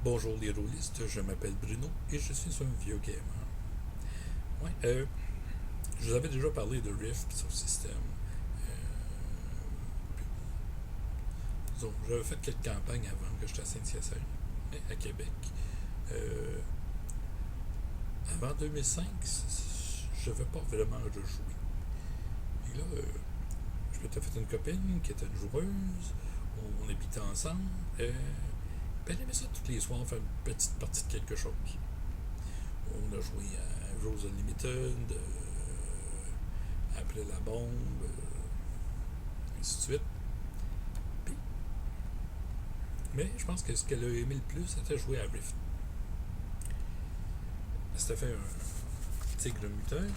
Bonjour les rôlistes, je m'appelle Bruno et je suis un vieux gamer. Ouais, je vous avais déjà parlé de Rift sur le système. Puis, disons, j'avais fait quelques campagnes avant que j'étais à Saint-Hyacinthe, à Québec. Euh, Avant 2005, je n'avais pas vraiment rejoué. Et là, je m'étais fait une copine qui était une joueuse, on habitait ensemble. Puis elle aimait ça tous les soirs faire une petite partie de quelque chose. On a joué à Rose Unlimited, après la bombe, ainsi de suite. Puis, mais je pense que ce qu'elle a aimé le plus, c'était jouer à Rift. Elle s'était fait un tigre mutant,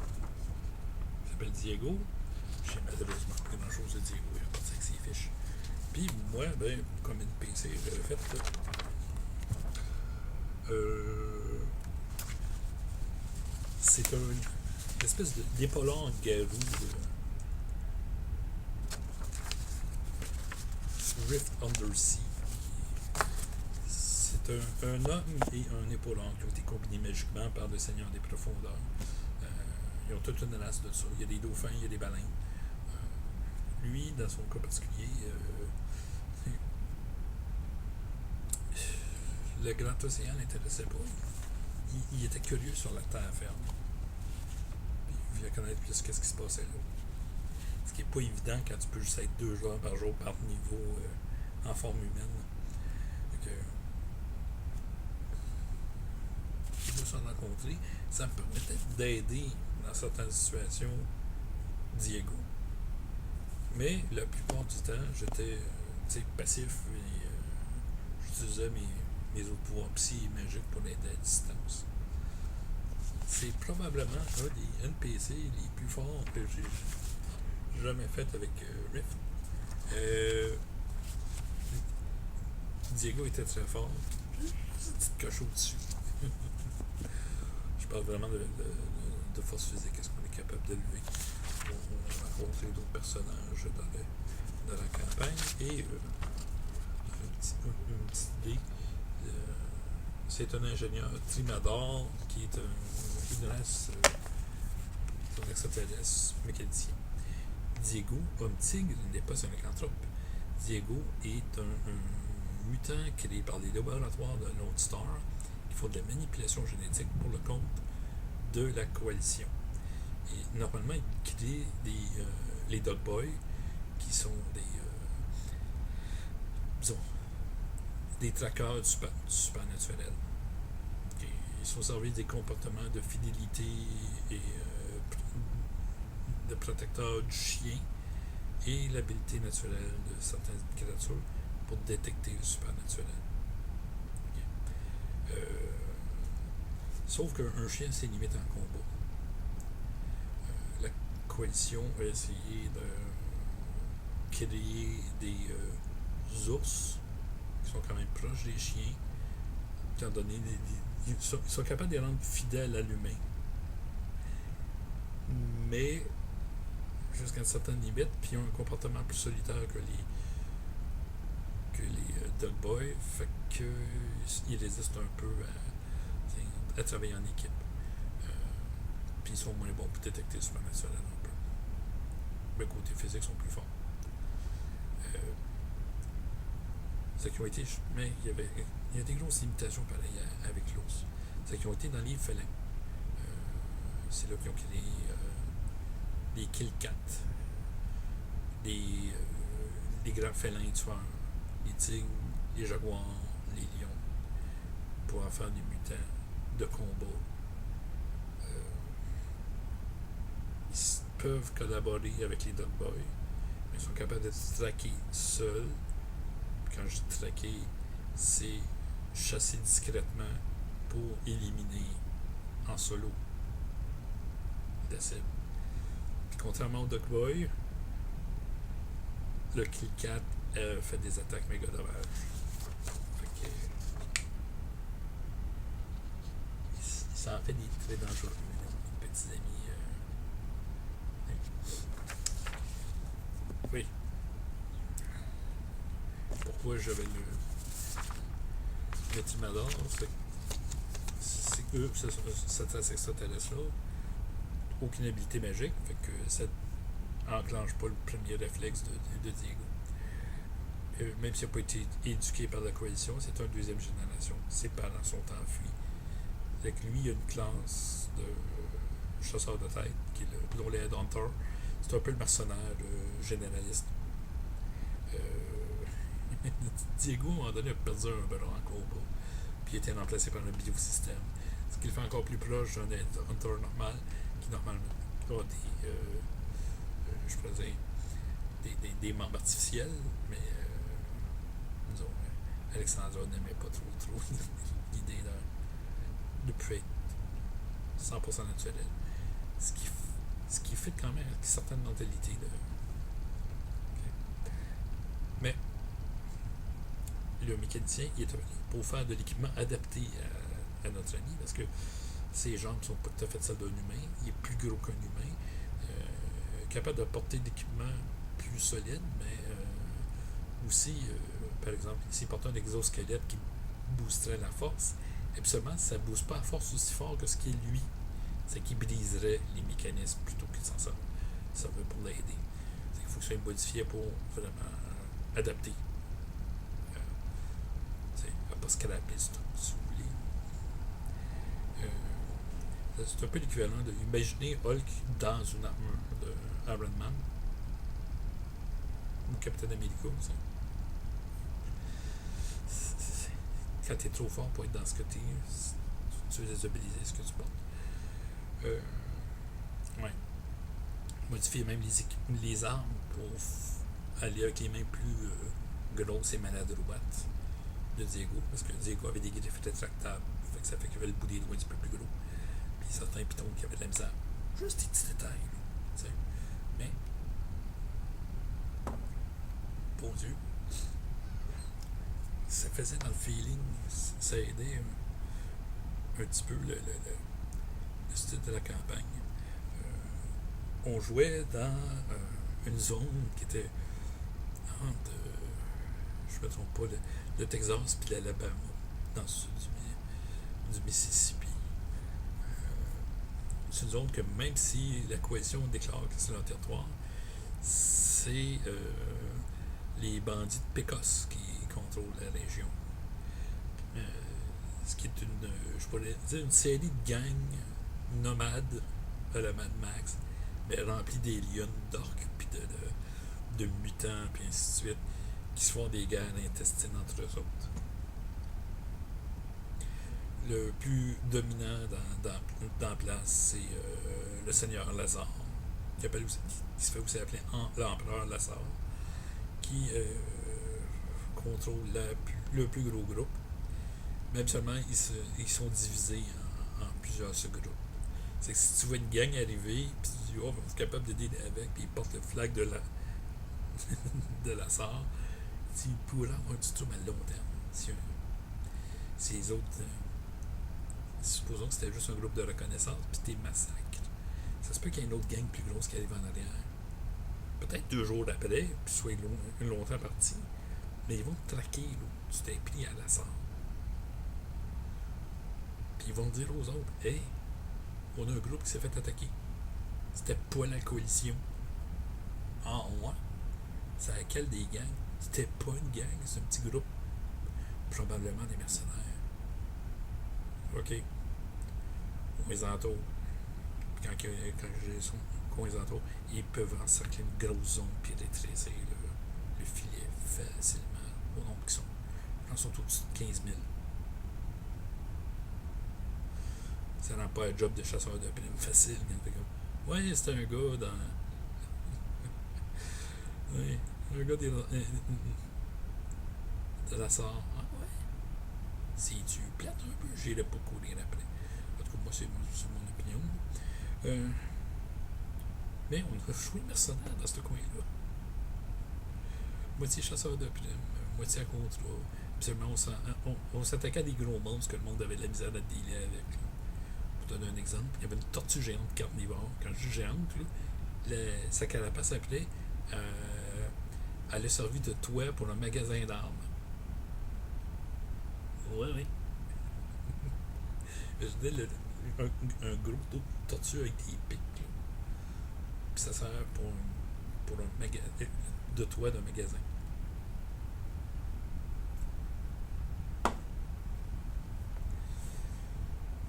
qui s'appelle Diego. J'ai malheureusement pas grand chose de Diego, il a parti avec ses fiches. Puis moi, ben, comme une PC, j'avais fait là. C'est une espèce d'épaulard garou Rift Undersea. C'est un homme et un épaulard qui ont été combinés magiquement par le Seigneur des Profondeurs. Ils ont toute une race de ça. Il y a des dauphins, il y a des baleines. Lui, dans son cas particulier, le grand océan l'intéressait pas. Il était curieux sur la terre ferme. Puis il voulait connaître plus qu'est-ce qui se passait là. Ce qui n'est pas évident quand tu peux juste être 2 joueurs par jour par niveau en forme humaine. Donc, de s'en rencontrer, ça me permettait d'aider dans certaines situations Diego. Mais la plupart du temps, j'étais passif et j'utilisais mes autres pouvoirs psy et magiques pour l'aider à distance. C'est probablement un des NPC les plus forts que j'ai jamais fait avec Rift. Diego était très fort. J'ai une petite coche au-dessus. Je parle vraiment de force physique. Est-ce qu'on est capable d'élever? On a rencontré d'autres personnages dans la campagne et une petite idée. C'est un ingénieur Trimador qui est une race, un extraterrestre mécanicien. Diego, homme tigre, n'est pas un lycanthrope. Diego est un mutant créé par les laboratoires de Lone Star qui font de la manipulation génétique pour le compte de la coalition. Et normalement, il crée les Dog Boys qui sont des traqueurs du supernaturel. Ils sont servis des comportements de fidélité et de protecteur du chien et l'habilité naturelle de certaines créatures pour détecter le supernaturel. Sauf qu'un chien, c'est limite en combat. La coalition a essayé de créer des ours qui sont quand même proches des chiens, qui ont donné ils sont capables de les rendre fidèles à l'humain. Mais jusqu'à une certaine limite, puis ils ont un comportement plus solitaire que les Dog Boys, fait qu'ils résistent un peu à travailler en équipe. Puis ils sont moins bons pour détecter le supernaturel un peu. Le côté physique sont plus forts. C'est qu'ils ont été. Mais il y a des grosses limitations pareilles avec l'ours. C'est qu'ils ont été dans les félins. C'est là qu'ils ont créé les Killcats, les grands félins tueurs, les tigres, les jaguars, les lions, pour en faire des mutants de combat. Ils peuvent collaborer avec les Dog Boys, mais ils sont capables de se traquer seuls. Quand je dis traquer, c'est chasser discrètement pour éliminer en solo la cible. Puis contrairement au Dog Boy, le Killcat fait des attaques méga dommages. Fait que, ça en fait des très dangereux, mes petits amis. Oui. Pourquoi j'avais le Trimador, c'est eux, cette race extraterrestre-là, aucune habilité magique, fait que ça enclenche pas le premier réflexe de Diego. Même s'il n'a pas été éduqué par la coalition, c'est un deuxième génération. Ses parents sont enfuis. Fait que lui, il a une classe de chasseur de tête, qui est dont les Headhunter. C'est un peu le mercenaire généraliste. Diego, à un moment donné, a perdu un bras en combat, puis il a été remplacé par un biosystème. Ce qui le fait encore plus proche d'un Headhunter normal, qui normalement a je pourrais dire, des membres artificiels, mais disons, Alexandra n'aimait pas trop l'idée de pouvoir être 100% naturel. Ce qui fait quand même une certaine mentalité. Okay. Mais le mécanicien, il est pour faire de l'équipement adapté à notre ami, parce que ses jambes ne sont pas tout à fait celles d'un humain. Il est plus gros qu'un humain. Capable de porter d'équipements plus solides, mais aussi, par exemple, s'il portait un exosquelette qui boosterait la force, absolument, ça ne booste pas la force aussi fort que ce qui est lui. C'est qu'il briserait les mécanismes plutôt que de s'en servir pour l'aider. C'est qu'il faut que ce soit modifié pour vraiment adapter. À pas scraper ce truc, si vous voulez. C'est un peu l'équivalent de imaginer Hulk dans une armure de Iron Man ou Captain America. Quand t'es trop fort pour être dans ce que t'es, tu veux déstabiliser ce que tu portes. Ouais. Modifier même les armes pour aller avec les mains plus grosses et maladroites de Diego, parce que Diego avait des griffes rétractables, fait que ça fait qu'il avait le bout des doigts un petit peu plus gros. Puis certains pitons qui avaient de la misère. Juste des petits détails. T'sais. Mais, bon Dieu, ça faisait dans le feeling, ça aidait un petit peu le style de la campagne. On jouait dans une zone qui était entre, je me trompe pas, le Texas puis l'Alabama, dans le sud du Mississippi. C'est une zone que même si la coalition déclare que c'est leur territoire, c'est les bandits de Pecos qui contrôlent la région. Ce qui est je pourrais dire, une série de gangs nomades à la Mad Max, mais remplis des lions, d'orques, puis de mutants, puis ainsi de suite, qui se font des guerres intestines entre eux autres. Le plus dominant dans la place, c'est le seigneur Lazare, qui se fait aussi appeler l'empereur Lazare, qui contrôle le plus gros groupe. Même seulement, ils sont divisés en plusieurs sous-groupes. C'est que si tu vois une gang arriver, puis tu dis, oh, vous êtes capable d'aider avec, puis ils portent le flag de Lazare, ils pourraient avoir du trouble à long terme. Si les autres. Supposons que c'était juste un groupe de reconnaissance, puis t'es massacres. Ça se peut qu'il y ait une autre gang plus grosse qui arrive en arrière. Peut-être 2 jours après, puis soit longtemps parti. Mais ils vont te traquer, là. Tu t'es pris à la sorte. Puis ils vont dire aux autres, hey, on a un groupe qui s'est fait attaquer. C'était pas la coalition. Ah, ouais? C'est laquelle des gangs? C'était pas une gang, c'est un petit groupe. Probablement des mercenaires. OK. On les entoure. Puis quand on les entoure, ils peuvent encercler une grosse zone puis rétrécir le filet facilement. Au nombre qui sont. Ils en sont au-dessus de 15 000. Ça rend pas un job de chasseur de primes facile. Ouais, c'est un gars dans. Ouais, un gars de la sorte. Ah ouais. Si tu plates un peu, j'irai pas courir après. En tout cas, moi, c'est mon opinion. Mais on a joué mercenaire dans ce coin-là. Moitié chasseur de primes, moitié à contrat. Absolument, on s'attaquait à des gros monstres que le monde avait de la misère à dealer avec. Là. Pour donner un exemple, il y avait une tortue géante carnivore. Quand je dis géante, là, sa carapace s'appelait elle a servi de toit pour un magasin d'armes. Ouais, oui. Je dis un gros dos de tortue avec des pics. Là. Puis ça sert pour un de toit d'un magasin.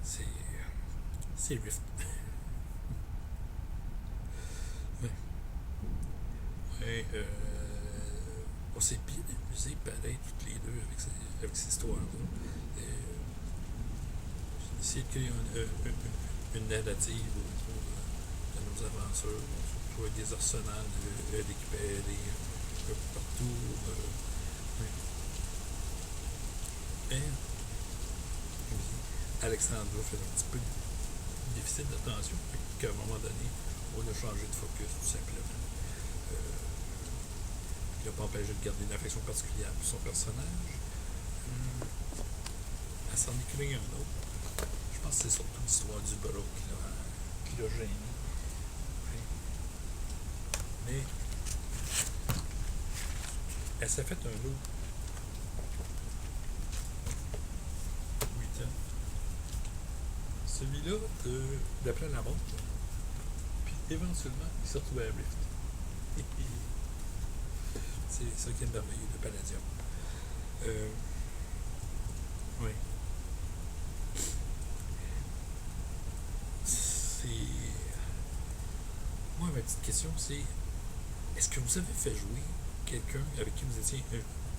C'est. C'est Rift. Ouais. Ouais, on s'est bien amusés pareil toutes les deux avec cette histoire-là. J'ai essayé de créer une narrative autour de nos aventures. On trouve des arsenals à récupérer un peu partout. Ouais. Et Alexandra fait un petit peu de déficit d'attention. Qu'à un moment donné, on a changé de focus tout simplement. Il n'a pas empêché de garder une affection particulière pour son personnage. Elle s'en est créé un autre. Je pense que c'est surtout l'histoire du bro qui l'a gêné. Mais elle s'est fait un lot 8 ans. Celui-là, d'après la montre, puis éventuellement, il s'est retrouvé à Rift. C'est ça qui est merveilleux de Palladium. Oui. C'est. Moi, ma petite question, c'est est-ce que vous avez fait jouer quelqu'un avec qui vous étiez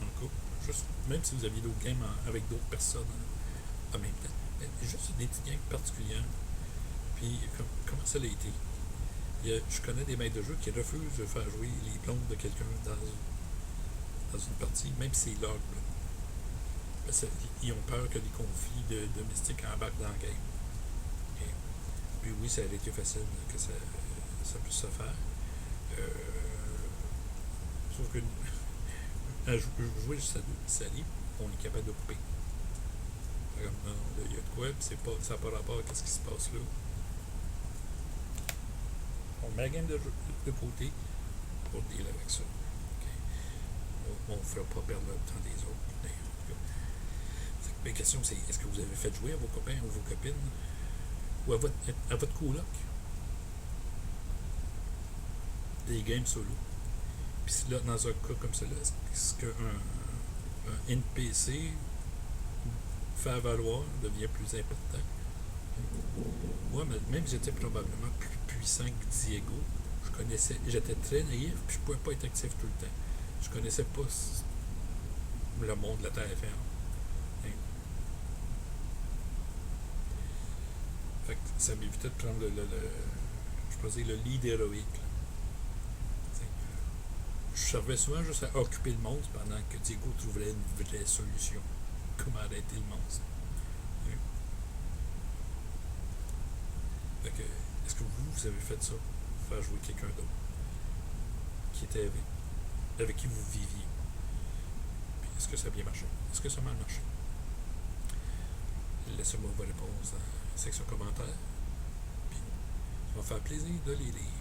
en couple, juste, même si vous aviez d'autres games avec d'autres personnes en même temps, mais juste des petites gangs particulières, puis comment ça a été? Je connais des maîtres de jeu qui refusent de faire jouer les blondes de quelqu'un dans une partie, même si c'est log. Parce qu'ils ont peur que des conflits domestiques embarquent dans le game. Et, puis oui, ça aurait été facile que ça puisse se faire. Sauf que jouer juste à deux, ça livre, on est capable de couper. Il y a de quoi, puis ça n'a pas rapport à ce qui se passe là. On met la game de côté pour dealer avec ça. Okay. On ne fera pas perdre le temps des autres. Ma question, c'est est-ce que vous avez fait jouer à vos copains ou vos copines ou à votre coloc des games solo? Puis là, dans un cas comme celui-là, est-ce qu'un NPC faire valoir devient plus important? Moi, même si j'étais probablement plus puissant que Diego, j'étais très naïf, puis je pouvais pas être actif tout le temps. Je connaissais pas le monde de la Terre ferme. Fait que ça m'évitait de prendre le lead héroïque. Je servais souvent juste à occuper le monstre pendant que Diego trouverait une vraie solution. Comment arrêter le monstre. Fait que, est-ce que vous avez fait ça? Faire jouer quelqu'un d'autre qui était avec qui vous viviez? Puis est-ce que ça a bien marché? Est-ce que ça a mal marché? Laissez-moi vos réponses dans la section commentaires. Puis ça va faire plaisir de les lire.